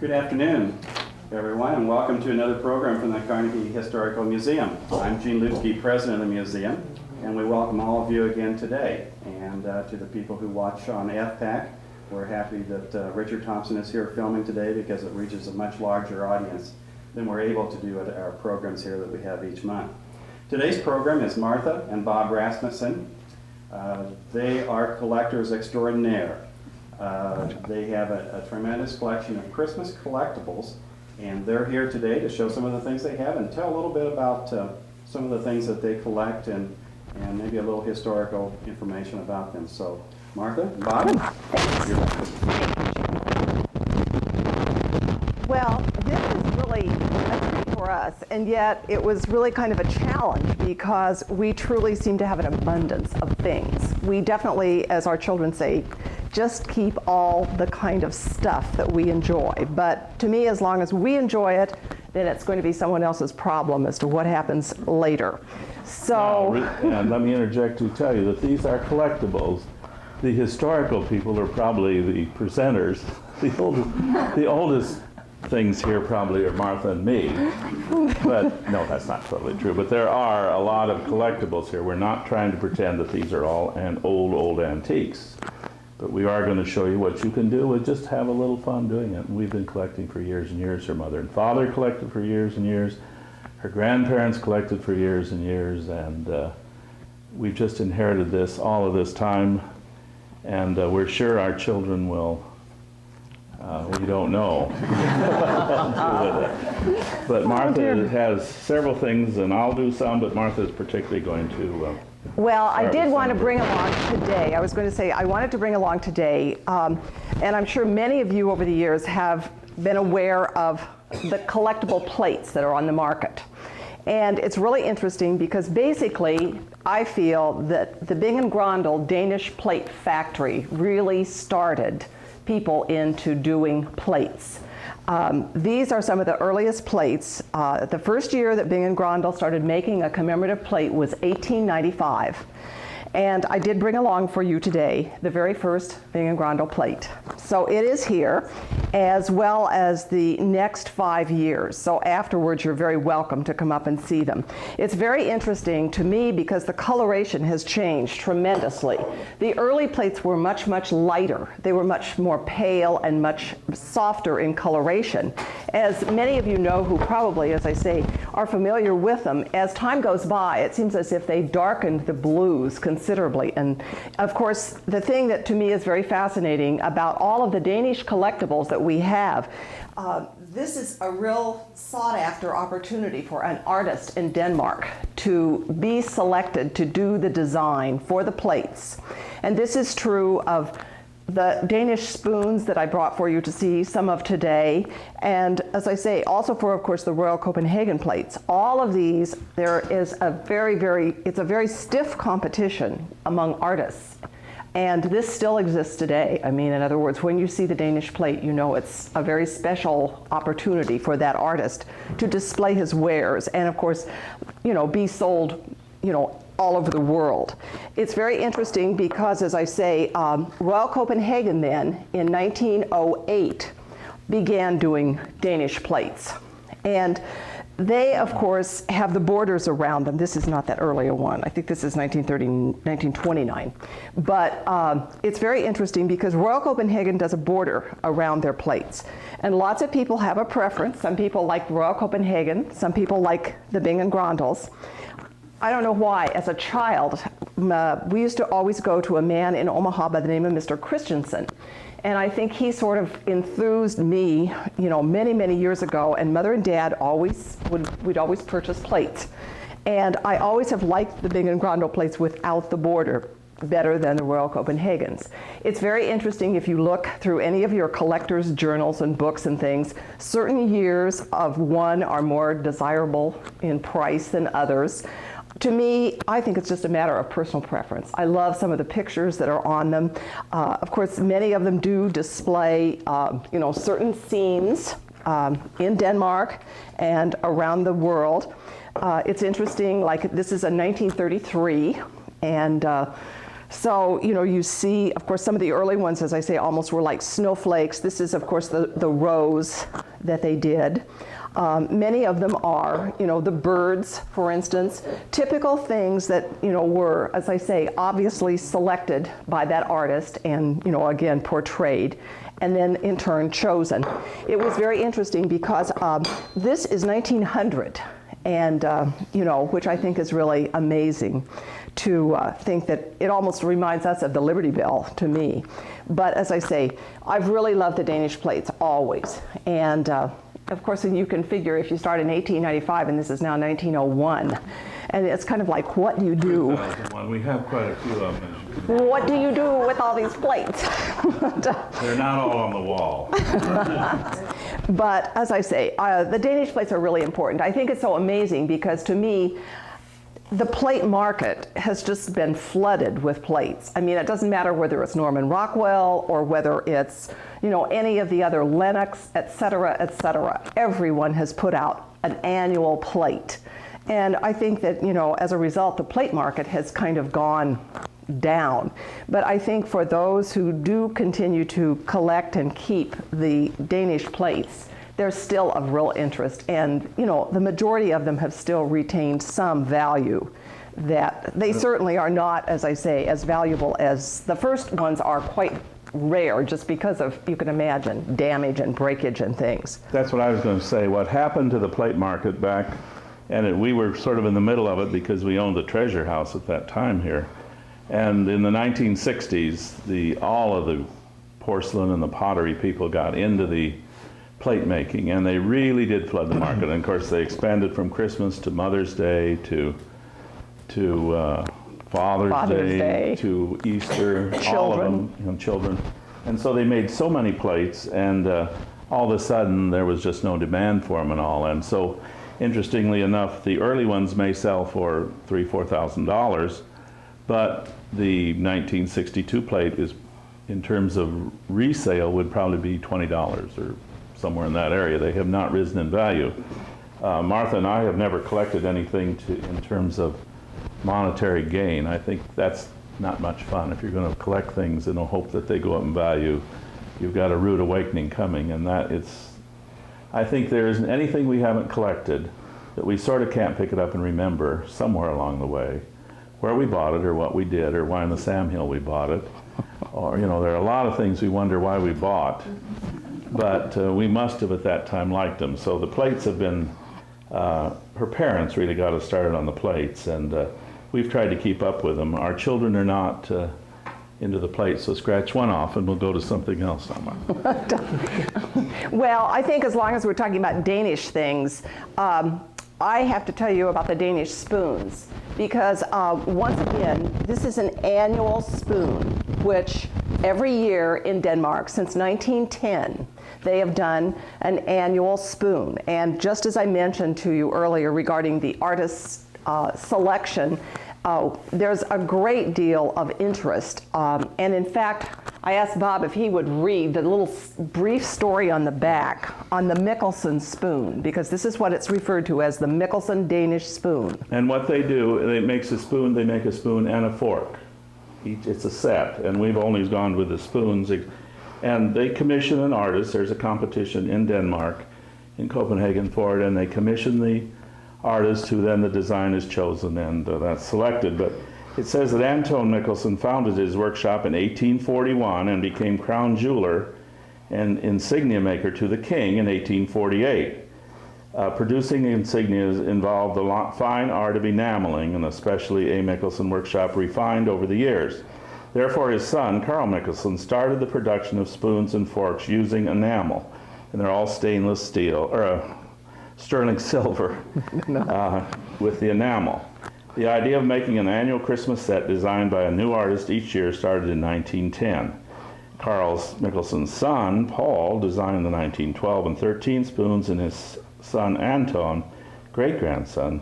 Good afternoon, everyone, and welcome to another program from the Carnegie Historical Museum. I'm Gene Lutke, president of the museum, and we welcome all of you again today. And to the people who watch on FPAC, we're happy that Richard Thompson is here filming today because it reaches a much larger audience than we're able to do at our programs here that we have each month. Today's program is Martha and Bob Rasmussen. They are collectors extraordinaire. They have a tremendous collection of Christmas collectibles, and they're here today to show some of the things they have and tell a little bit about some of the things that they collect and maybe a little historical information about them. So, Martha, Bob, you're Well, this is really a treat for us, and yet it was really kind of a challenge because we truly seem to have an abundance of things. We definitely, as our children say, just keep all the kind of stuff that we enjoy. But to me, as long as we enjoy it, then it's going to be someone else's problem as to what happens later. So, and let me interject to tell you that these are collectibles. The historical people are probably the presenters. The oldest things here probably are Martha and me. But no, that's not totally true. But there are a lot of collectibles here. We're not trying to pretend that these are all old antiques. But we are going to show you what you can do with just have a little fun doing it. And we've been collecting for years and years. Her mother and father collected for years and years. Her grandparents collected for years and years. And we've just inherited this, all of this time. And we're sure our children will, we don't know. But Martha has several things, and I'll do some, but Martha is particularly going to well, I did want to bring along today. I was going to say I wanted to bring along today, and I'm sure many of you over the years have been aware of the collectible plates that are on the market. And it's really interesting because basically I feel that the Bing & Grøndal Danish plate factory really started people into doing plates. These are some of the earliest plates. The first year that Bing & Grøndal started making a commemorative plate was 1895. And I did bring along for you today the very first Bing & Grøndal plate. So it is here, as well as the next 5 years. So afterwards, you're very welcome to come up and see them. It's very interesting to me because the coloration has changed tremendously. The early plates were much, much lighter. They were much more pale and much softer in coloration. As many of you know who probably, as I say, are familiar with them, as time goes by, it seems as if they darkened the blues considerably. And of course, the thing that to me is very fascinating about all of the Danish collectibles that we have, this is a real sought-after opportunity for an artist in Denmark to be selected to do the design for the plates. And this is true of the Danish spoons that I brought for you to see some of today, and as I say, also for, of course, the Royal Copenhagen plates. All of these, there is a it's a very stiff competition among artists, and this still exists today. I mean, in other words, when you see the Danish plate, you know it's a very special opportunity for that artist to display his wares, and of course, you know, be sold, you know, all over the world. It's very interesting because, as I say, Royal Copenhagen then, in 1908, began doing Danish plates. And they, of course, have the borders around them. This is not that earlier one. I think this is 1929. But it's very interesting because Royal Copenhagen does a border around their plates. And lots of people have a preference. Some people like Royal Copenhagen. Some people like the Bing & Grøndals. I don't know why, as a child, we used to always go to a man in Omaha by the name of Mr. Christensen. And I think he sort of enthused me, you know, many, many years ago, and Mother and Dad we'd always purchase plates. And I always have liked the Bing & Grøndal plates without the border better than the Royal Copenhagens. It's very interesting if you look through any of your collector's journals and books and things, certain years of one are more desirable in price than others. To me, I think it's just a matter of personal preference. I love some of the pictures that are on them. Of course, many of them do display, you know, certain scenes in Denmark and around the world. It's interesting, like this is a 1933, and So, you see, of course, some of the early ones, as I say, almost were like snowflakes. This is, of course, the rose that they did. Many of them are, the birds, for instance, typical things that, were, as I say, obviously selected by that artist and, again, portrayed, and then in turn chosen. It was very interesting because this is 1900, and, which I think is really amazing to think that it almost reminds us of the Liberty Bell to me. But as I say, I've really loved the Danish plates always. And of course, you can figure if you start in 1895 and this is now 1901, and it's kind of like, what do you do? We have quite a few of them. What do you do with all these plates? They're not all on the wall. But as I say, the Danish plates are really important. I think it's so amazing because to me, the plate market has just been flooded with plates. I mean, it doesn't matter whether it's Norman Rockwell or whether it's, any of the other Lennox, et cetera, et cetera. Everyone has put out an annual plate. And I think that, as a result, the plate market has kind of gone down. But I think for those who do continue to collect and keep the Danish plates, they're still of real interest, and the majority of them have still retained some value. That they certainly are not, as I say, as valuable as the first ones are. Quite rare, just because of, you can imagine, damage and breakage and things. That's what I was going to say. What happened to the plate market back, and we were sort of in the middle of it because we owned the treasure house at that time here. And in the 1960s, all of the porcelain and the pottery people got into the plate making, and they really did flood the market. And of course, they expanded from Christmas to Mother's Day to Father's Day to Easter, Children. all of them, children. And so they made so many plates, and all of a sudden there was just no demand for them and all. And so, interestingly enough, the early ones may sell for $3,000-$4,000, but the 1962 plate is, in terms of resale, would probably be $20 or somewhere in that area. They have not risen in value. Martha and I have never collected anything in terms of monetary gain. I think that's not much fun. If you're going to collect things in the hope that they go up in value, you've got a rude awakening coming, and I think there isn't anything we haven't collected that we sort of can't pick it up and remember somewhere along the way, where we bought it or what we did or why in the Sam Hill we bought it. Or, there are a lot of things we wonder why we bought, but we must have at that time liked them. So the plates have been, her parents really got us started on the plates, and we've tried to keep up with them. Our children are not into the plates, so scratch one off and we'll go to something else. Well, I think as long as we're talking about Danish things, I have to tell you about the Danish spoons, because once again, this is an annual spoon, which every year in Denmark since 1910, they have done an annual spoon. And just as I mentioned to you earlier regarding the artist's selection, there's a great deal of interest. And in fact, I asked Bob if he would read the little brief story on the back on the Mikkelsen spoon, because this is what it's referred to as the Mikkelsen Danish spoon. And what they do, they make a spoon and a fork. It's a set, and we've always gone with the spoons. And they commission an artist. There's a competition in Denmark, in Copenhagen for it, and they commission the artist who then the design is chosen, and that's selected. But it says that Anton Mikkelsen founded his workshop in 1841 and became crown jeweler and insignia maker to the king in 1848. Producing insignias involved the fine art of enameling, and especially A. Mikkelsen workshop refined over the years. Therefore, his son, Carl Mikkelsen, started the production of spoons and forks using enamel, and they're all stainless steel, or sterling silver with the enamel. The idea of making an annual Christmas set designed by a new artist each year started in 1910. Carl Mikkelsen's son, Paul, designed the 1912 and 13 spoons, and his son, Anton, great-grandson,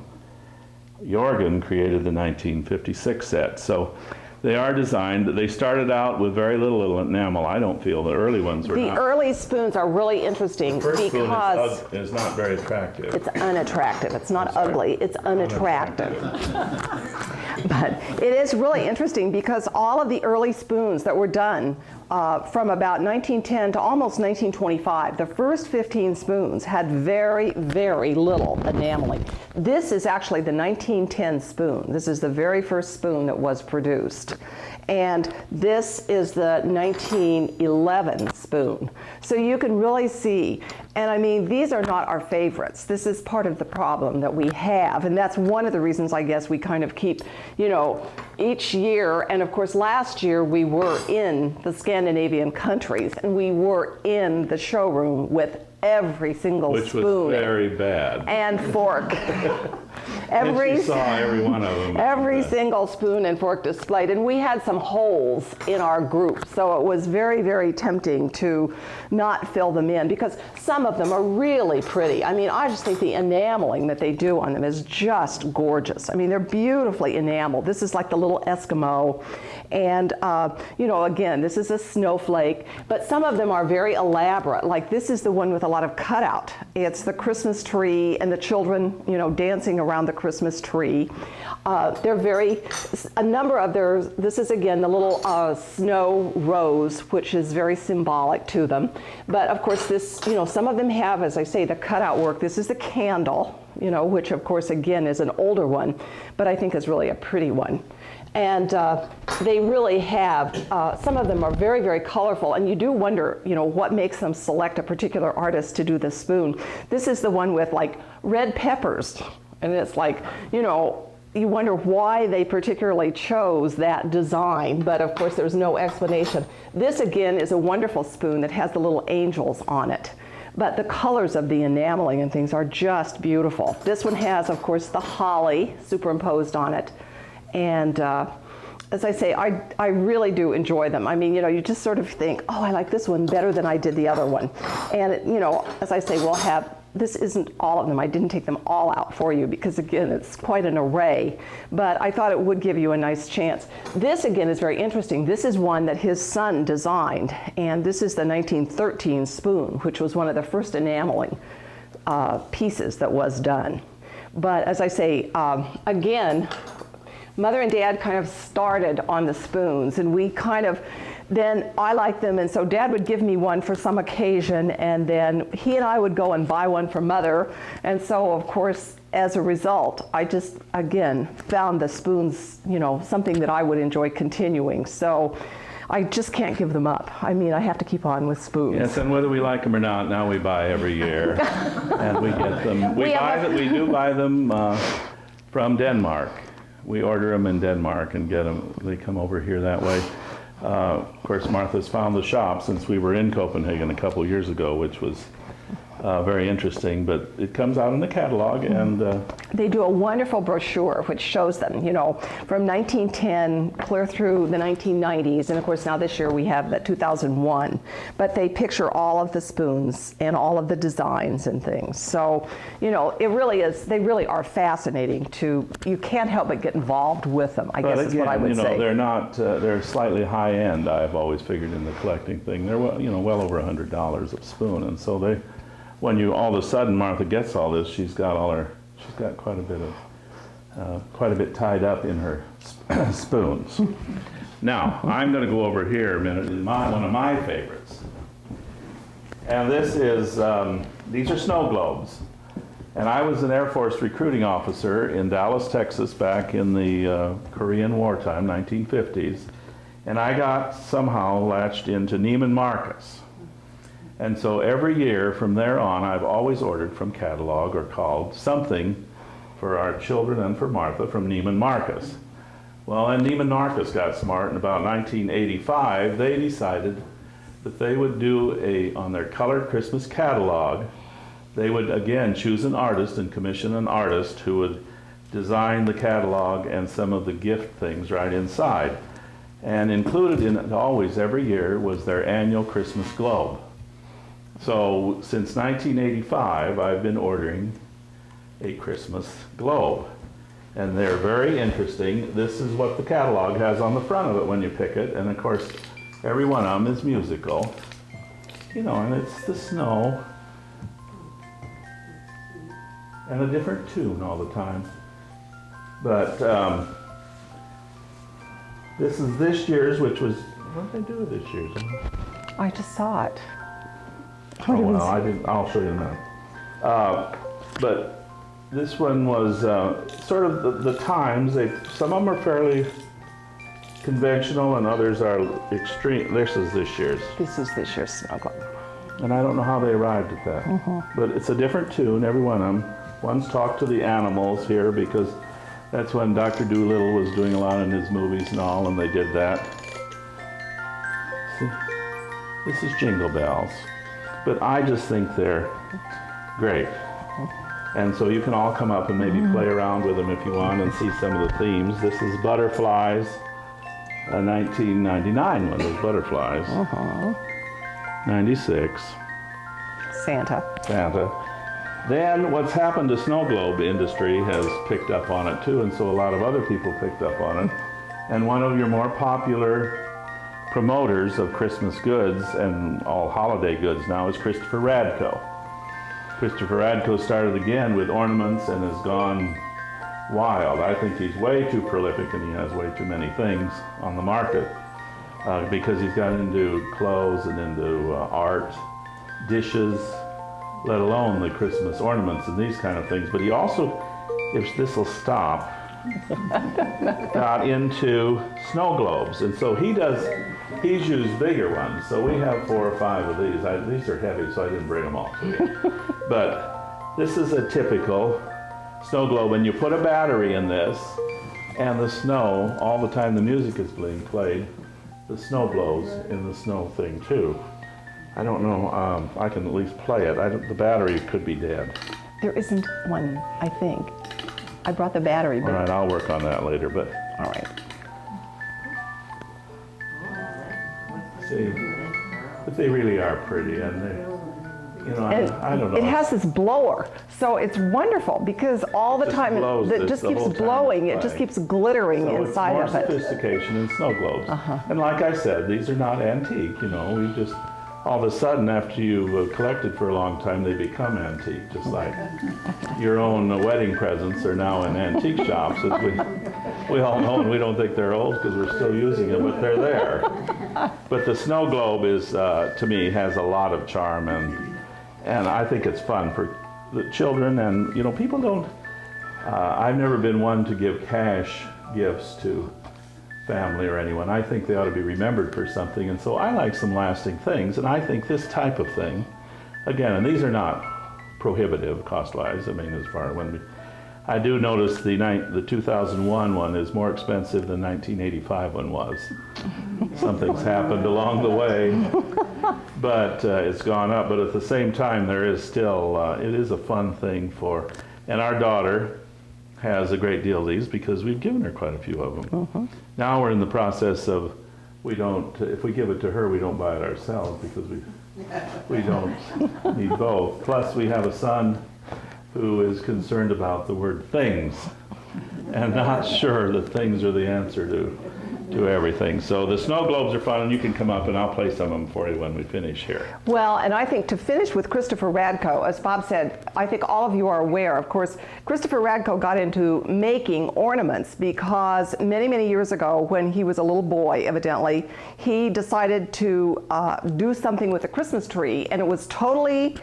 Jorgen, created the 1956 set. So they are designed. They started out with very little enamel. I don't feel the early ones were not. The early spoons are really interesting The first because spoon is not very attractive. it's unattractive. It's not ugly, it's unattractive. But it is really interesting because all of the early spoons that were done from about 1910 to almost 1925, the first 15 spoons had very, very little enameling. This is actually the 1910 spoon. This is the very first spoon that was produced. And this is the 1911 spoon. So you can really see, and I mean, these are not our favorites. This is part of the problem that we have, and that's one of the reasons I guess we kind of keep, you know, each year, and of course last year we were in the Scandinavian countries, and we were in the showroom with every single Which spoon. was very bad. And fork. And she saw every one of them. Every single spoon and fork displayed, and we had some holes in our group, so it was very, very tempting to not fill them in because some of them are really pretty. I mean, I just think the enameling that they do on them is just gorgeous. I mean, they're beautifully enameled. This is like the little Eskimo, and you know, again, this is a snowflake, but some of them are very elaborate. Like this is the one with a lot of cutout. It's the Christmas tree and the children, you know, dancing around the Christmas tree. They're a number of this is again the little snow rose, which is very symbolic to them. But of course this, you know, some of them have, as I say, the cutout work. This is the candle, you know, which of course again is an older one, but I think is really a pretty one. And they really have, some of them are very, very colorful, and you do wonder, you know, what makes them select a particular artist to do the spoon. This is the one with like red peppers, and it's like, you know, you wonder why they particularly chose that design, but of course there's no explanation. This again is a wonderful spoon that has the little angels on it. But the colors of the enameling and things are just beautiful. This one has, of course, the holly superimposed on it. And as I say, I really do enjoy them. I mean, you know, you just sort of think, oh, I like this one better than I did the other one. And, you know, as I say, we'll have, this isn't all of them. I didn't take them all out for you because, again, it's quite an array. But I thought it would give you a nice chance. This, again, is very interesting. This is one that his son designed. And this is the 1913 spoon, which was one of the first enameling pieces that was done. But as I say, again, Mother and Dad kind of started on the spoons, and we kind of, then I liked them, and so Dad would give me one for some occasion, and then he and I would go and buy one for Mother, and so of course, as a result, I just, again, found the spoons, you know, something that I would enjoy continuing, so I just can't give them up. I mean, I have to keep on with spoons. Yes, and whether we like them or not, now we buy every year, and we get them. We do buy them from Denmark. We order them in Denmark and get them. They come over here that way. Of course, Martha's found the shop since we were in Copenhagen a couple years ago, which was very interesting. But it comes out in the catalog, and they do a wonderful brochure which shows them, you know, from 1910 clear through the 1990s, and of course now this year we have the 2001. But they picture all of the spoons and all of the designs and things. So, you know, it really is. They really are fascinating. You can't help but get involved with them, I guess is what I would say. They're not. They're slightly high end. I've always figured in the collecting thing. They're well over $100 a spoon, and so they. When you all of a sudden Martha gets all this, she's got quite a bit tied up in her spoons. Now I'm going to go over here a minute. One of my favorites, and this is these are snow globes, and I was an Air Force recruiting officer in Dallas, Texas, back in the Korean wartime, 1950s, and I got somehow latched into Neiman Marcus. And so every year from there on, I've always ordered from catalog or called something for our children and for Martha from Neiman Marcus. Well, and Neiman Marcus got smart. In about 1985, they decided that they would do on their colored Christmas catalog, they would again choose an artist and commission an artist who would design the catalog and some of the gift things right inside. And included in it always every year was their annual Christmas globe. So since 1985, I've been ordering a Christmas globe. And they're very interesting. This is what the catalog has on the front of it when you pick it. And of course, every one of them is musical. You know, and it's the snow. And a different tune all the time. But This is this year's, which was, what did they do with this year's? I just saw it. Oh, well, I didn't, I'll show you in a minute. But this one was sort of the times. Some of them are fairly conventional and others are extreme. This is this year's. This is this year's Snow Globe. And I don't know how they arrived at that. But it's a different tune, every one of them. One's Talk to the Animals here because that's when Dr. Dolittle was doing a lot in his movies and all, and they did that. See, this is Jingle Bells. But I just think they're great. And so you can all come up and maybe play around with them if you want and see some of the themes. This is Butterflies, a 1999 one, those Butterflies. 96. Santa. Then what's happened to snow globe industry has picked up on it too, and so a lot of other people picked up on it. And one of your more popular promoters of Christmas goods and all holiday goods now is Christopher Radko. Christopher Radko started again with ornaments and has gone wild. I think he's way too prolific and he has way too many things on the market because he's got into clothes and into art, dishes, let alone the Christmas ornaments and these kind of things. But he also, if this will stop, got into snow globes. And so he's used bigger ones. So we have 4 or 5 of these. These are heavy, so I didn't bring them all to you. But this is a typical snow globe, and you put a battery in this, and the snow, all the time the music is being played, the snow blows in the snow thing too. I don't know, I can at least play it. The battery could be dead. There isn't one, I think. I brought the battery, but... All right, I'll work on that later, but... All right. See, but they really are pretty, and they, you know, I don't know. It has this blower, so it's wonderful because all the Just time blows it this just the keeps whole time blowing. it's It just playing. keeps glittering So inside it's more of it. sophistication in snow globes. And like I said, these are not antique, you know, we just, all of a sudden after you've collected for a long time, they become antique, just like your own wedding presents are now in antique shops, as we all know, and we don't think they're old because we're still using them, but they're there. But the snow globe is, to me, has a lot of charm, and I think it's fun for the children, and you know, people don't, I've never been one to give cash gifts to family or anyone. I think they ought to be remembered for something, and so I like some lasting things, and I think this type of thing, again, and these are not prohibitive cost-wise, I mean, as far when I do notice the 2001 one is more expensive than 1985 one was. Something's happened along the way, but it's gone up, but at the same time there is still, it is a fun thing for, and our daughter has a great deal of these because we've given her quite a few of them. Now we're in the process of, we don't, if we give it to her, we don't buy it ourselves because we don't need both. Plus we have a son who is concerned about the word things and not sure that things are the answer to everything. So the snow globes are fun, and you can come up and I'll play some of them for you when we finish here. Well, and I think to finish with Christopher Radko, as Bob said, I think all of you are aware, of course, Christopher Radko got into making ornaments because many, many years ago, when he was a little boy, evidently, he decided to do something with a Christmas tree, and it was totally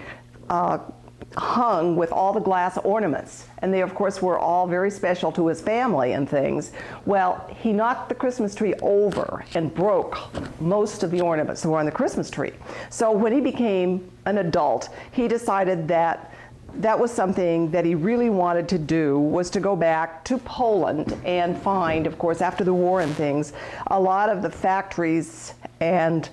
hung with all the glass ornaments, and they of course were all very special to his family and things. Well, he knocked the Christmas tree over and broke most of the ornaments that were on the Christmas tree. So when he became an adult, he decided that that was something that he really wanted to do, was to go back to Poland and find, of course, after the war and things, a lot of the factories, and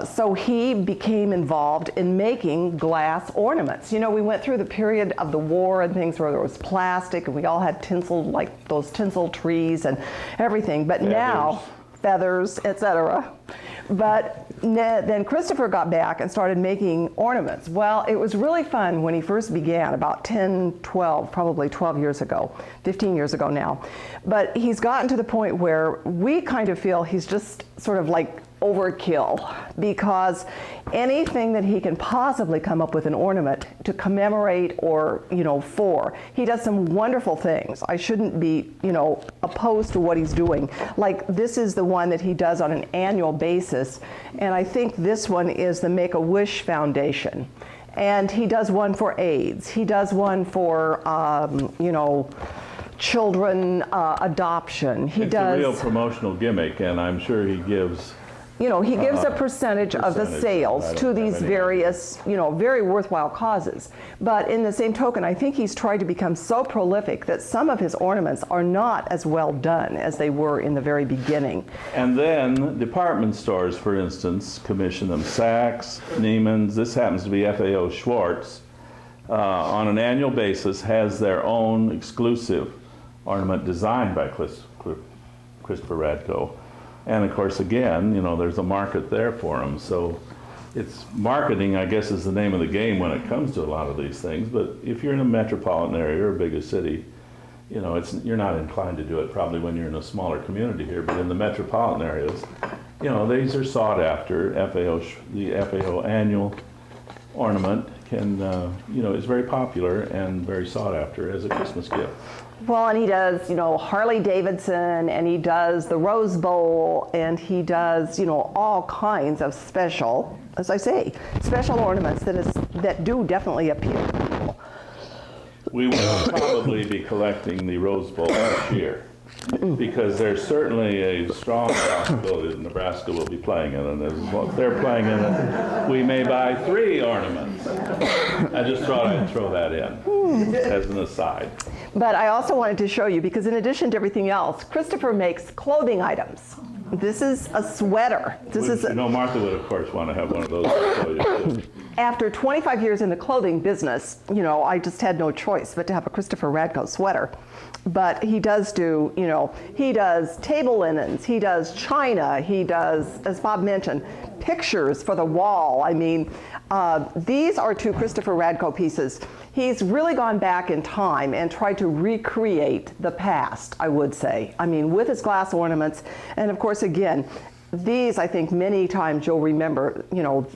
so he became involved in making glass ornaments. You know, we went through the period of the war and things where there was plastic and we all had tinsel, like those tinsel trees and everything, but now, feathers, etc. But then Christopher got back and started making ornaments. Well, it was really fun when he first began, about 10, 12, probably 12 years ago, 15 years ago now. But he's gotten to the point where we kind of feel he's just sort of like overkill, because anything that he can possibly come up with an ornament to commemorate or, for, he does some wonderful things. I shouldn't be, opposed to what he's doing. Like, this is the one that he does on an annual basis, and I think this one is the Make-A-Wish Foundation. And he does one for AIDS. He does one for, children adoption. It's a real promotional gimmick, and I'm sure he gives. He gives a percentage of the sales to these various, very worthwhile causes. But in the same token, I think he's tried to become so prolific that some of his ornaments are not as well done as they were in the very beginning. And then department stores, for instance, commission them. Saks, Neiman's, this happens to be FAO Schwartz, on an annual basis has their own exclusive ornament designed by Christopher Radko. And of course, again, there's a market there for them. So it's marketing, I guess, is the name of the game when it comes to a lot of these things. But if you're in a metropolitan area or a bigger city, you're not inclined to do it probably when you're in a smaller community here. But in the metropolitan areas, these are sought after. The FAO annual ornament is very popular and very sought after as a Christmas gift. Well, and he does, Harley Davidson, and he does the Rose Bowl, and he does, all kinds of special, as I say, special ornaments that do definitely appeal to people. We will probably be collecting the Rose Bowl this year, because there's certainly a strong possibility that Nebraska will be playing in it. And if they're playing in it, we may buy 3 ornaments. I just thought I'd throw that in as an aside. But I also wanted to show you, because in addition to everything else, Christopher makes clothing items. This is a sweater. Martha would, of course, want to have one of those to show you, too. After 25 years in the clothing business, I just had no choice but to have a Christopher Radko sweater. But he does do, he does table linens, he does china, he does, as Bob mentioned, pictures for the wall. I mean, these are 2 Christopher Radko pieces. He's really gone back in time and tried to recreate the past, I would say. I mean, with his glass ornaments, and of course, again, these, I think many times you'll remember,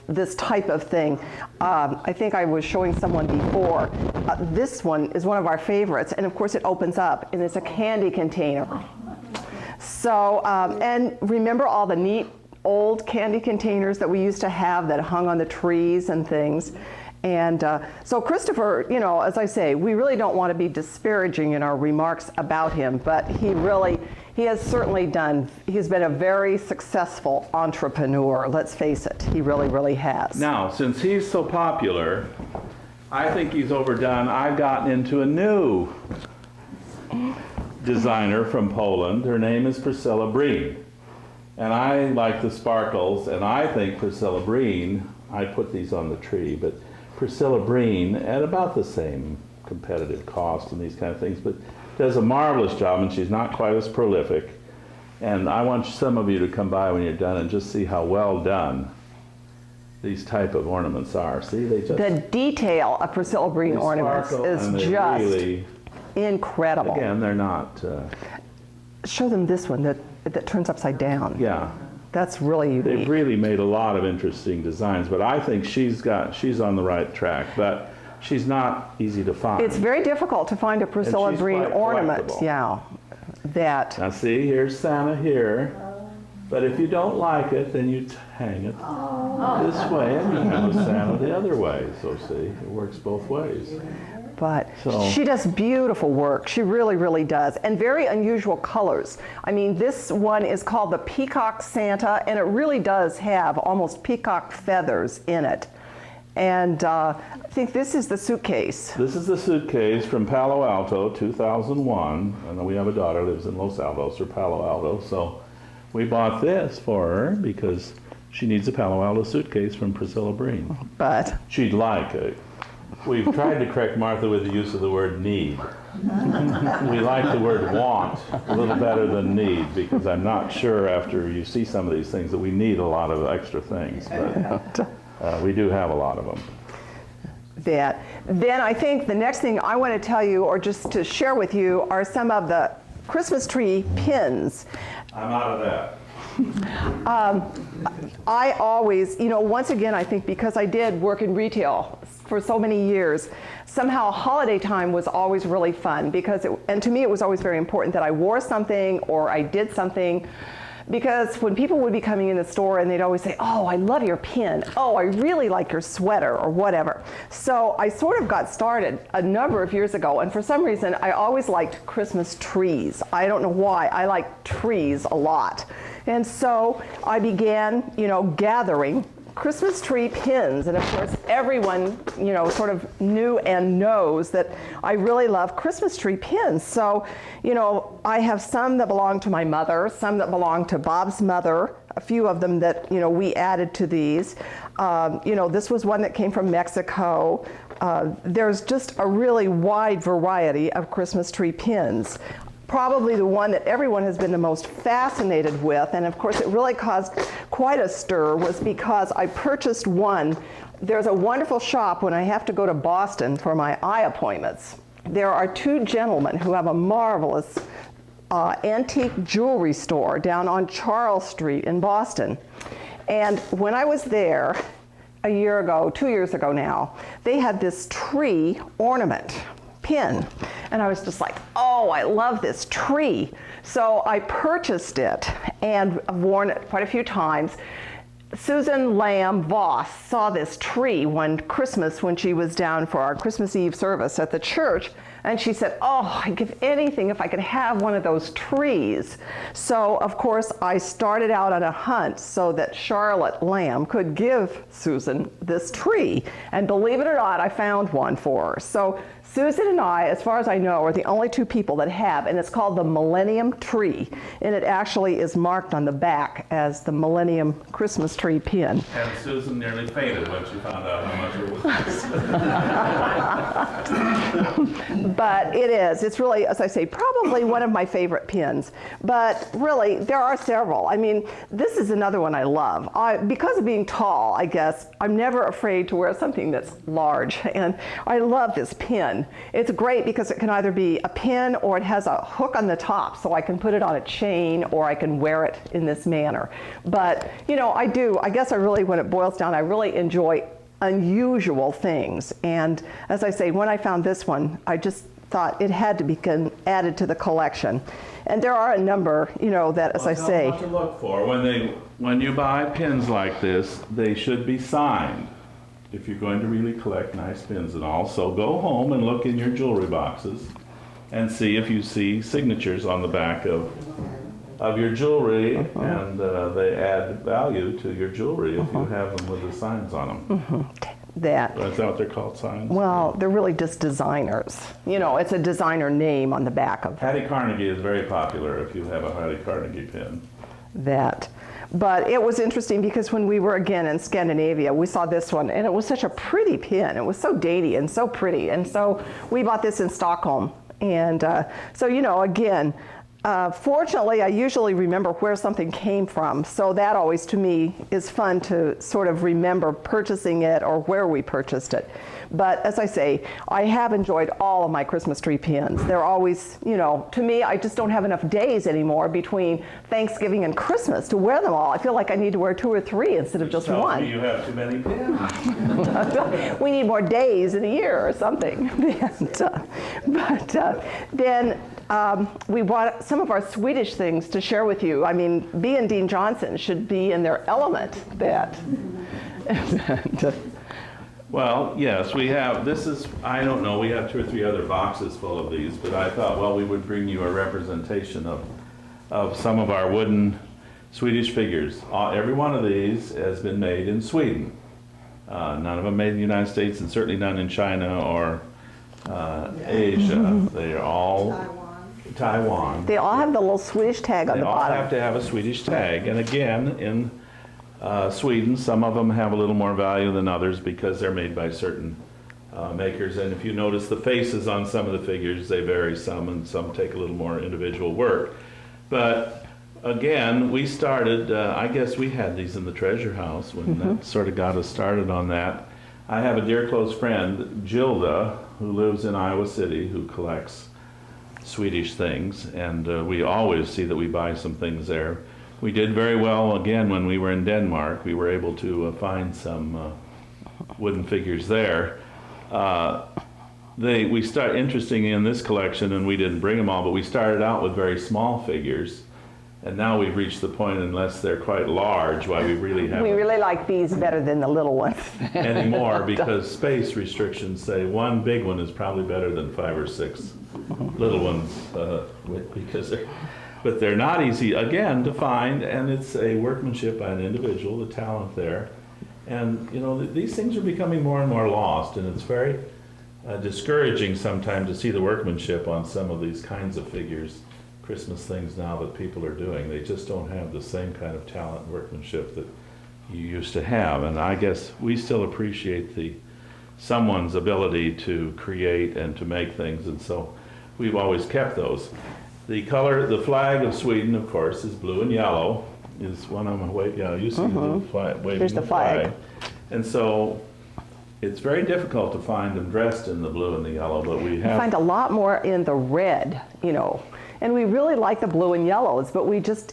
this type of thing. I think I was showing someone before. This one is one of our favorites, and of course it opens up, and it's a candy container. So, and remember all the neat old candy containers that we used to have that hung on the trees and things. And so Christopher, as I say, we really don't want to be disparaging in our remarks about him, but he has certainly he's been a very successful entrepreneur, let's face it. He really, really has. Now, since he's so popular, I think he's overdone. I've gotten into a new designer from Poland. Her name is Priscilla Breen. And I like the sparkles, and I think Priscilla Breen, I put these on the tree, but Priscilla Breen, at about the same competitive cost and these kind of things, but does a marvelous job, and she's not quite as prolific. And I want some of you to come by when you're done and just see how well done these type of ornaments are. See, the detail of Priscilla Breen ornaments is just really incredible. Again, they're not. Show them this one that turns upside down. Yeah. That's really unique. They've really made a lot of interesting designs, but I think she's on the right track, but she's not easy to find. It's very difficult to find a Priscilla Breen ornament. Yeah. Now see, here's Santa here, but if you don't like it, then you hang it this way, and you have a Santa the other way. So see, it works both ways. But she does beautiful work. She really, really does. And very unusual colors. I mean, this one is called the Peacock Santa, and it really does have almost peacock feathers in it. And I think this is the suitcase. This is the suitcase from Palo Alto, 2001. I know we have a daughter who lives in Los Altos or Palo Alto, so we bought this for her because she needs a Palo Alto suitcase from Priscilla Breen. But she'd like it. We've tried to correct Martha with the use of the word need. We like the word want a little better than need, because I'm not sure after you see some of these things that we need a lot of extra things, but we do have a lot of them. Then I think the next thing I want to tell you, or just to share with you, are some of the Christmas tree pins. I'm out of that. I always, once again, I think because I did work in retail for so many years, somehow holiday time was always really fun because, and to me it was always very important that I wore something or I did something. Because when people would be coming in the store and they'd always say, oh, I love your pin. Oh, I really like your sweater or whatever. So I sort of got started a number of years ago. And for some reason, I always liked Christmas trees. I don't know why. I like trees a lot. And so I began, gathering Christmas tree pins, and of course everyone, sort of knew and knows that I really love Christmas tree pins. So, I have some that belong to my mother, some that belong to Bob's mother, a few of them that, we added to these. This was one that came from Mexico. There's just a really wide variety of Christmas tree pins. Probably the one that everyone has been the most fascinated with, and of course it really caused quite a stir, was because I purchased one. There's a wonderful shop when I have to go to Boston for my eye appointments. There are two gentlemen who have a marvelous antique jewelry store down on Charles Street in Boston. And when I was there a year ago, 2 years ago now, they had this tree ornament pin. And I was just like, oh, I love this tree. So I purchased it and I've worn it quite a few times. Susan Lamb Voss saw this tree one Christmas when she was down for our Christmas Eve service at the church, and she said, oh, I'd give anything if I could have one of those trees. So of course I started out on a hunt so that Charlotte Lamb could give Susan this tree, and believe it or not, I found one for her. So Susan and I, as far as I know, are the only two people that have, and it's called the Millennium Tree, and it actually is marked on the back as the Millennium Christmas Tree pin. And Susan nearly fainted when she found out how much it was. But it's really, as I say, probably one of my favorite pins. But really, there are several. I mean, this is another one I love. Because of being tall, I guess, I'm never afraid to wear something that's large, and I love this pin. It's great because it can either be a pin or it has a hook on the top, so I can put it on a chain or I can wear it in this manner. But, I guess when it boils down, I really enjoy unusual things. And as I say, when I found this one, I just thought it had to be added to the collection. And there are a number, that, as I say. What to look for. When you buy pins like this, they should be signed, if you're going to really collect nice pins and all. So go home and look in your jewelry boxes and see if you see signatures on the back of your jewelry, and they add value to your jewelry if you have them with the signs on them. That. Is that what they're called, signs? Well, they're really just designers. It's a designer name on the back of Hattie Carnegie is very popular if you have a Hattie Carnegie pin. that. But it was interesting because when we were again in Scandinavia, we saw this one, and it was such a pretty pin. It was so dainty and so pretty. And so we bought this in Stockholm. And again, fortunately, I usually remember where something came from. So that always, to me, is fun to sort of remember purchasing it or where we purchased it. But as I say, I have enjoyed all of my Christmas tree pins. They're always, to me, I just don't have enough days anymore between Thanksgiving and Christmas to wear them all. I feel like I need to wear 2 or 3 instead of just one. You have too many pins. We need more days in a year or something. Then we bought some of our Swedish things to share with you. I mean, B and Dean Johnson should be in their element. Well, yes, we have, I don't know, we have 2 or 3 other boxes full of these, but I thought, well, we would bring you a representation of some of our wooden Swedish figures. Every one of these has been made in Sweden. None of them made in the United States, and certainly none in China or Asia. They are all Taiwan. They all have the little Swedish tag on the bottom. They all have to have a Swedish tag. And again, in Sweden, some of them have a little more value than others because they're made by certain makers. And if you notice the faces on some of the figures, they vary some, and some take a little more individual work. But again, we started, I guess we had these in the treasure house when that sort of got us started on that. I have a dear close friend, Gilda, who lives in Iowa City, who collects Swedish things, and we always see that we buy some things there. we did very well again when we were in Denmark. We were able to find some wooden figures there. Interesting in this collection, and we didn't bring them all, but we started out with very small figures, and now we've reached the point, unless they're quite large, why we really haven't. We really like these better than the little ones. Anymore, because space restrictions say one big one is probably better than 5 or 6 little ones, but they're not easy, again, to find, and it's a workmanship by an individual, the talent there. And, these things are becoming more and more lost, and it's very discouraging sometimes to see the workmanship on some of these kinds of figures, Christmas things now that people are doing. They just don't have the same kind of talent and workmanship that you used to have. And I guess we still appreciate someone's ability to create and to make things, and so we've always kept those. The flag of Sweden, of course, is blue and yellow. Is one of them, you see the flag, waving Here's the flag. And so it's very difficult to find them dressed in the blue and the yellow, but we have. Find a lot more in the red, and we really like the blue and yellows, but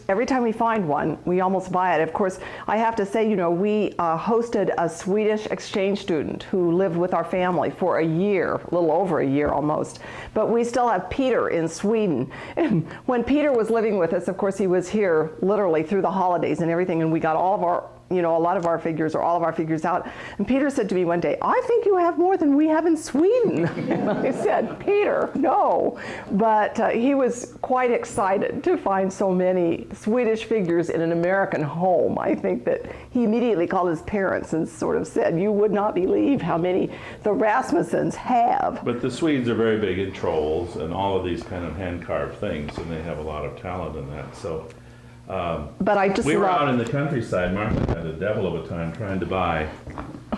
every time we find one, we almost buy it. Of course, I have to say, we hosted a Swedish exchange student who lived with our family for a year, a little over a year almost, but we still have Peter in Sweden. And when Peter was living with us, of course, he was here literally through the holidays and everything, and we got all of our a lot of our figures or all of our figures out. And Peter said to me one day, "I think you have more than we have in Sweden." I said, "Peter, no." But he was quite excited to find so many Swedish figures in an American home. I think that he immediately called his parents and sort of said, "You would not believe how many the Rasmussens have." But the Swedes are very big in trolls and all of these kind of hand-carved things, and they have a lot of talent in that. So. But I just we were out in the countryside. Martha had a devil of a time trying to buy,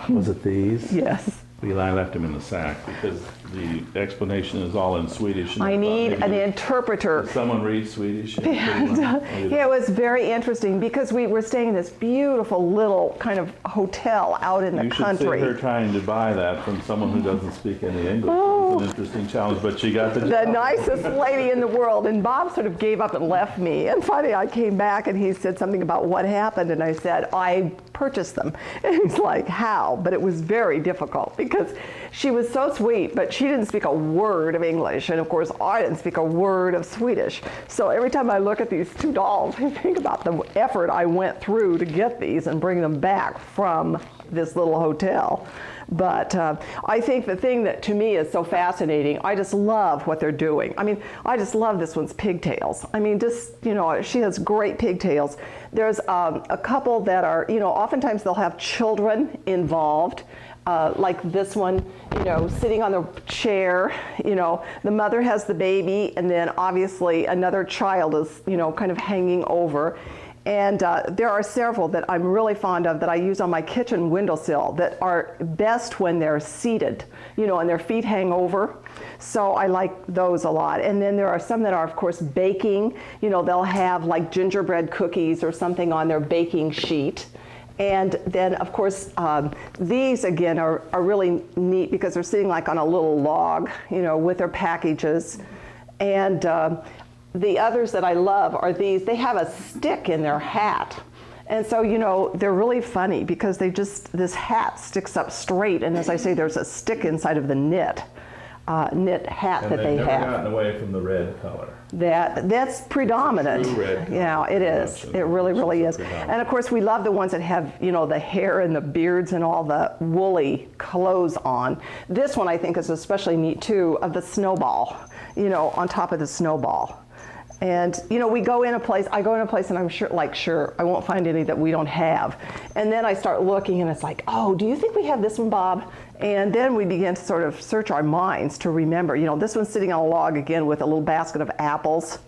was it these? Yes. I left them in the sack because the explanation is all in Swedish. I need an interpreter. Does someone read Swedish? Yeah, it was very interesting because we were staying in this beautiful little kind of hotel out in the country. You should see her trying to buy that from someone who doesn't speak any English. It's an interesting challenge, but she got the job. The nicest lady in the world. And Bob sort of gave up and left me. And finally I came back and he said something about what happened. And I said, "I purchased them." And he's like, "How?" But it was very difficult because she was so sweet, but she didn't speak a word of English. And of course, I didn't speak a word of Swedish. So every time I look at these two dolls, I think about the effort I went through to get these and bring them back from this little hotel. But I think the thing that to me is so fascinating, I just love what they're doing. I mean, I just love this one's pigtails. I mean, she has great pigtails. There's a couple that are, oftentimes they'll have children involved. Like this one, sitting on the chair, the mother has the baby, and then obviously another child is, kind of hanging over. And there are several that I'm really fond of that I use on my kitchen windowsill that are best when they're seated, and their feet hang over. So I like those a lot. And then there are some that are, of course, baking. They'll have like gingerbread cookies or something on their baking sheet. And then, of course, these, again, are really neat because they're sitting like on a little log, with their packages. And the others that I love are these. They have a stick in their hat. And so, they're really funny because this hat sticks up straight. And as I say, there's a stick inside of the knit hat that they have. And they've never gotten away from the red color. That's predominant. True red color. Yeah, it is. It really, really is. And of course, we love the ones that have, the hair and the beards and all the woolly clothes on. This one I think is especially neat too, of the snowball, on top of the snowball. And I go in a place and I'm sure I won't find any that we don't have. And then I start looking and it's like, "Oh, do you think we have this one, Bob?" And then we begin to sort of search our minds to remember, this one's sitting on a log again with a little basket of apples.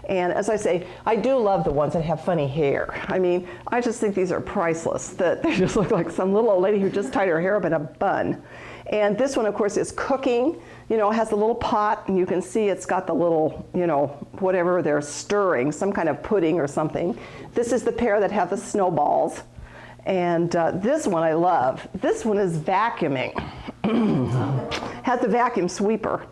And as I say, I do love the ones that have funny hair. I mean, I just think these are priceless, that they just look like some little old lady who just tied her hair up in a bun. And this one, of course, is cooking. It has a little pot, and you can see it's got the little, whatever they're stirring, some kind of pudding or something. This is the pair that have the snowballs. And this one I love. This one is vacuuming. Has the vacuum sweeper.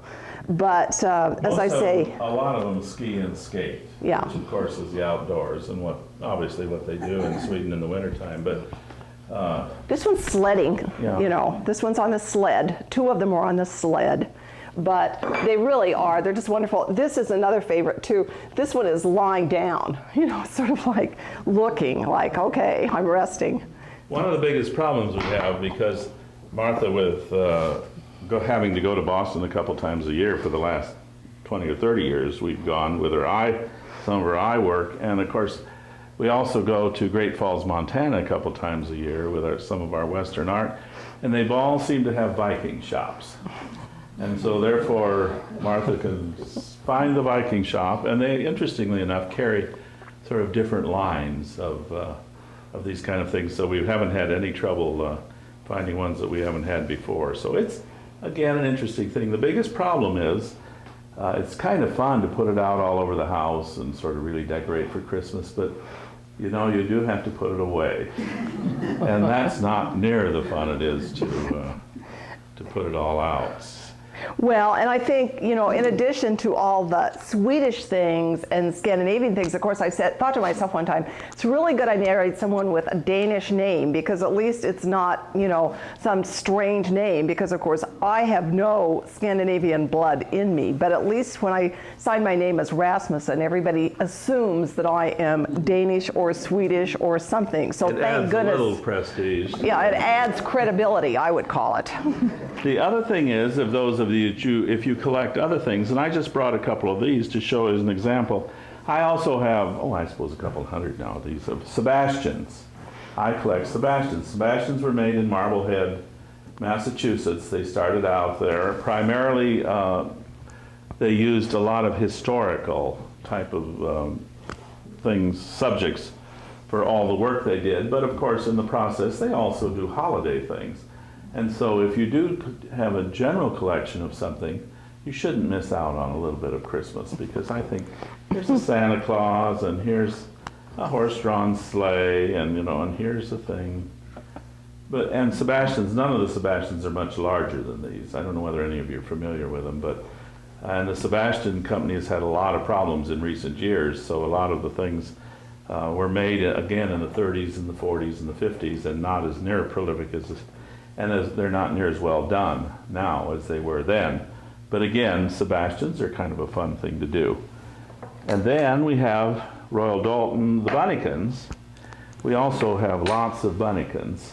But as I say, a lot of them ski and skate, Yeah. which of course is the outdoors and obviously what they do in Sweden in the wintertime. But this one's sledding, Yeah. you know, this one's on the sled. Two of them are on the sled, but they really are. They're just wonderful. This is another favorite too. This one is lying down, you know, sort of like looking like, okay, I'm resting. one of the biggest problems we have, because Martha, with having to go to Boston a couple times a year for the last 20 or 30 years, we've gone with some of her eye work, and of course, we also go to Great Falls, Montana a couple times a year with some of our Western art, and they've all seemed to have Viking shops. And so therefore, Martha can find the Viking shop, and they, interestingly enough, carry sort of different lines of these kind of things, so we haven't had any trouble finding ones that we haven't had before. So it's, again, an interesting thing. The biggest problem is, it's kind of fun to put it out all over the house and sort of really decorate for Christmas, but you know, you do have to put it away. And that's not near the fun it is to put it all out. Well, and I think, you know, in addition to all the Swedish things and Scandinavian things, of course, thought to myself one time, it's really good I married someone with a Danish name, because at least it's not, you know, some strange name, because of course I have no Scandinavian blood in me, but at least when I sign my name as Rasmussen, everybody assumes that I am Danish or Swedish or something. So thank goodness. A little prestige. Yeah, it adds credibility, I would call it. The other thing is, if those of you, if you collect other things, and I just brought a couple of these to show as an example. I also have, I suppose a couple hundred now of these, of Sebastians. I collect Sebastians. Sebastians were made in Marblehead, Massachusetts. They started out there. Primarily, they used a lot of historical type of subjects for all the work they did. But of course, in the process, they also do holiday things. And so if you do have a general collection of something, you shouldn't miss out on a little bit of Christmas, because I think here's a Santa Claus, and here's a horse-drawn sleigh, and you know, and here's a thing. And Sebastians, none of the Sebastians are much larger than these. I don't know whether any of you are familiar with them, and the Sebastian company has had a lot of problems in recent years, so a lot of the things were made again in the 30s and the 40s and the 50s, and not as near prolific as they're not near as well done now as they were then. But again, Sebastians are kind of a fun thing to do. And then we have Royal Doulton, the Bunnykins. We also have lots of Bunnykins.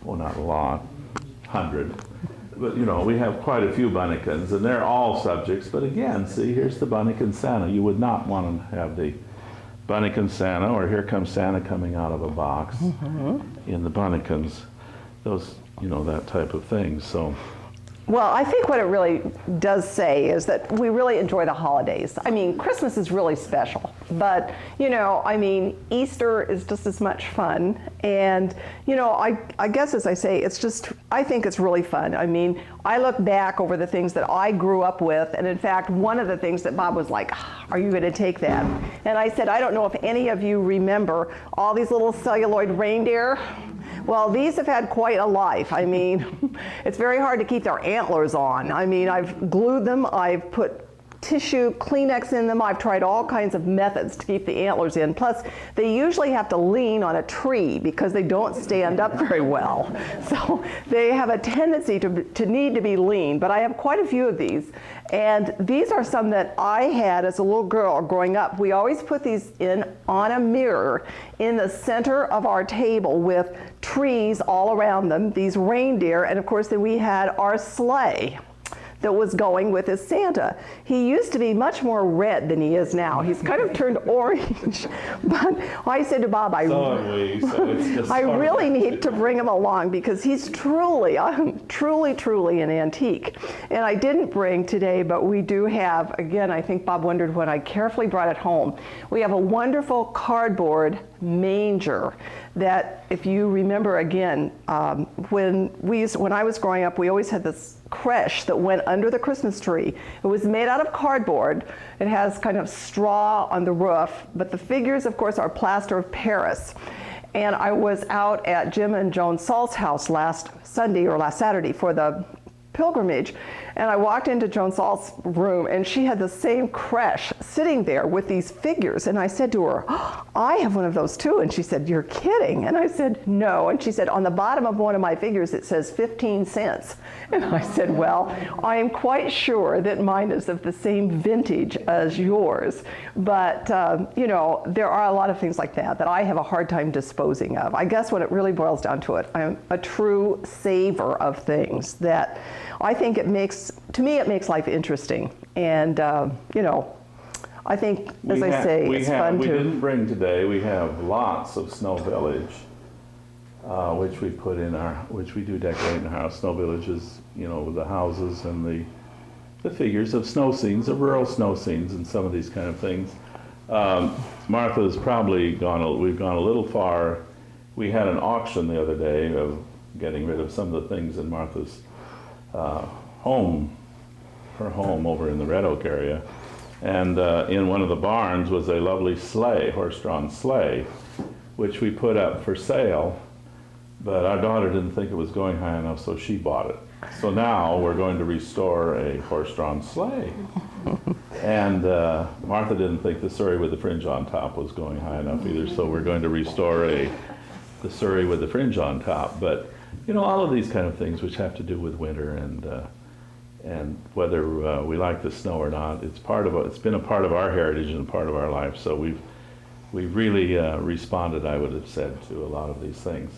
Well, not a lot, 100. But you know, we have quite a few Bunnykins, and they're all subjects. But again, see, here's the Bunnykin Santa. You would not want to have the Bunnykin Santa, or here comes Santa coming out of a box in the Bunnykins. Those, you know, that type of thing. So, well, I think what it really does say is that we really enjoy the holidays. I mean, Christmas is really special, but, you know, I mean, Easter is just as much fun. And, you know, I guess, as I say, it's just, I think it's really fun. I mean, I look back over the things that I grew up with, and in fact, one of the things that Bob was like, are you going to take that? And I said, I don't know if any of you remember all these little celluloid reindeer. Well, these have had quite a life. I mean, it's very hard to keep their antlers on. I mean, I've glued them, I've put tissue, Kleenex in them. I've tried all kinds of methods to keep the antlers in. Plus, they usually have to lean on a tree because they don't stand up very well. So they have a tendency to need to be lean, but I have quite a few of these. And these are some that I had as a little girl growing up. We always put these on a mirror in the center of our table with trees all around them, these reindeer, and of course then we had our sleigh that was going with his Santa. He used to be much more red than he is now. He's kind of turned orange. But I said to Bob, I really need to bring him along, because he's truly an antique. And I didn't bring today, but we do have, again, I think Bob wondered when I carefully brought it home. We have a wonderful cardboard manger that, if you remember, again, when I was growing up, we always had this creche that went under the Christmas tree. It was made out of cardboard. It has kind of straw on the roof, but the figures, of course, are plaster of Paris. And I was out at Jim and Joan Saul's house last Sunday or last Saturday for the pilgrimage. And I walked into Joan Salt's room, and she had the same creche sitting there with these figures. And I said to her, "Oh, I have one of those too." And she said, "You're kidding." And I said, "No." And she said, "On the bottom of one of my figures, it says 15 cents. And I said, "Well, I am quite sure that mine is of the same vintage as yours." But, you know, there are a lot of things like that that I have a hard time disposing of. I guess when it really boils down to it, I'm a true saver of things that I think it makes, to me, it makes life interesting. And, you know, I think, as I say, it's fun We to... didn't bring today, we have lots of Snow Village, which we put in our, which we do decorate in our house. Snow Village is, you know, the houses and the figures of snow scenes, of rural snow scenes and some of these kind of things. Martha's probably we've gone a little far. We had an auction the other day of getting rid of some of the things in Martha's home, her home over in the Red Oak area. And in one of the barns was a lovely sleigh, horse-drawn sleigh, which we put up for sale, but our daughter didn't think it was going high enough, so she bought it. So now we're going to restore a horse-drawn sleigh. And Martha didn't think the Surrey with the fringe on top was going high enough either, so we're going to restore the Surrey with the fringe on top. But, you know, all of these kind of things which have to do with winter and whether we like the snow or not, it's been a part of our heritage and a part of our life. So we've really responded, I would have said, to a lot of these things.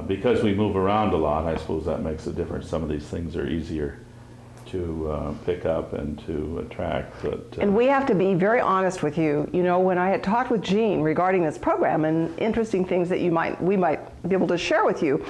Because we move around a lot, I suppose that makes a difference. Some of these things are easier to pick up and to attract. But, And we have to be very honest with you. You know, when I had talked with Jean regarding this program and interesting things that we might be able to share with you,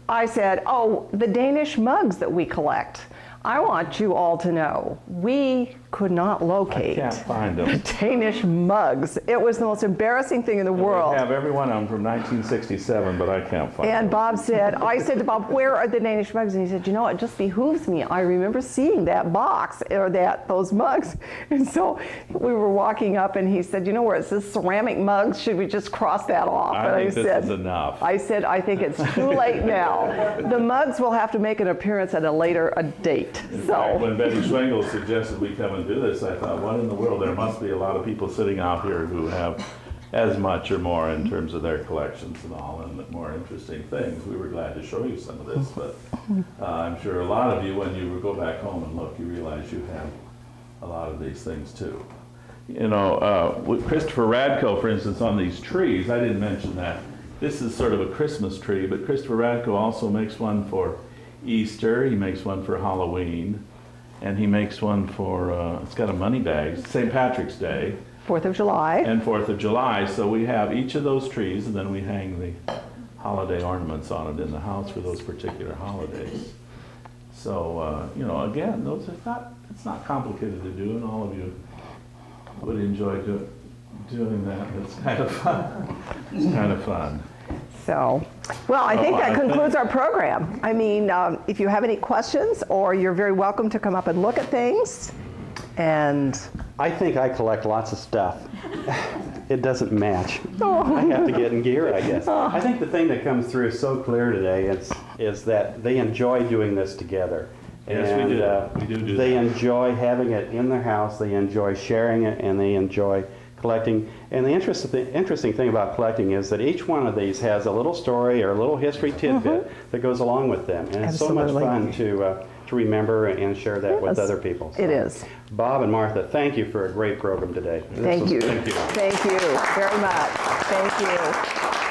I said, "Oh, the Danish mugs that we collect. I want you all to know, we could not locate I can't find them. Danish mugs. It was the most embarrassing thing in the world." We have every one of them from 1967, but I can't find And them. Bob said, I said to Bob, "Where are the Danish mugs?" And he said, "You know, it just behooves me. I remember seeing that box or those mugs." And so we were walking up and he said, "You know, where it says ceramic mugs, should we just cross that off?" I And think this is enough. I said, "I think it's too late now. The mugs will have to make an appearance at a later date." In fact, So when Betty Schwengel suggested we come and do this, I thought, what in the world? There must be a lot of people sitting out here who have as much or more in terms of their collections and all, and more interesting things. We were glad to show you some of this, but I'm sure a lot of you, when you go back home and look, you realize you have a lot of these things too. You know, with Christopher Radko, for instance, on these trees, I didn't mention that. This is sort of a Christmas tree, but Christopher Radko also makes one for Easter, he makes one for Halloween, and he makes one for, it's got a money bag, St. Patrick's Day. 4th of July. And 4th of July. So we have each of those trees, and then we hang the holiday ornaments on it in the house for those particular holidays. So, you know, again, it's not complicated to do, and all of you would enjoy doing that. It's kind of fun. It's kind of fun. So, well, I think that concludes our program. I mean, if you have any questions, or you're very welcome to come up and look at things. And I think I collect lots of stuff. It doesn't match. I have to get in gear, I guess. I think the thing that comes through so clear today is that they enjoy doing this together. Yes, and, we do. We do They that. enjoy having it in their house. They enjoy sharing it, and they enjoy collecting. And the interesting thing about collecting is that each one of these has a little story or a little history tidbit that goes along with them. And it's so much fun to remember and share that with other people. So, it is. Bob and Martha, thank you for a great program today. Thank you. Thank you. Thank you very much. Thank you.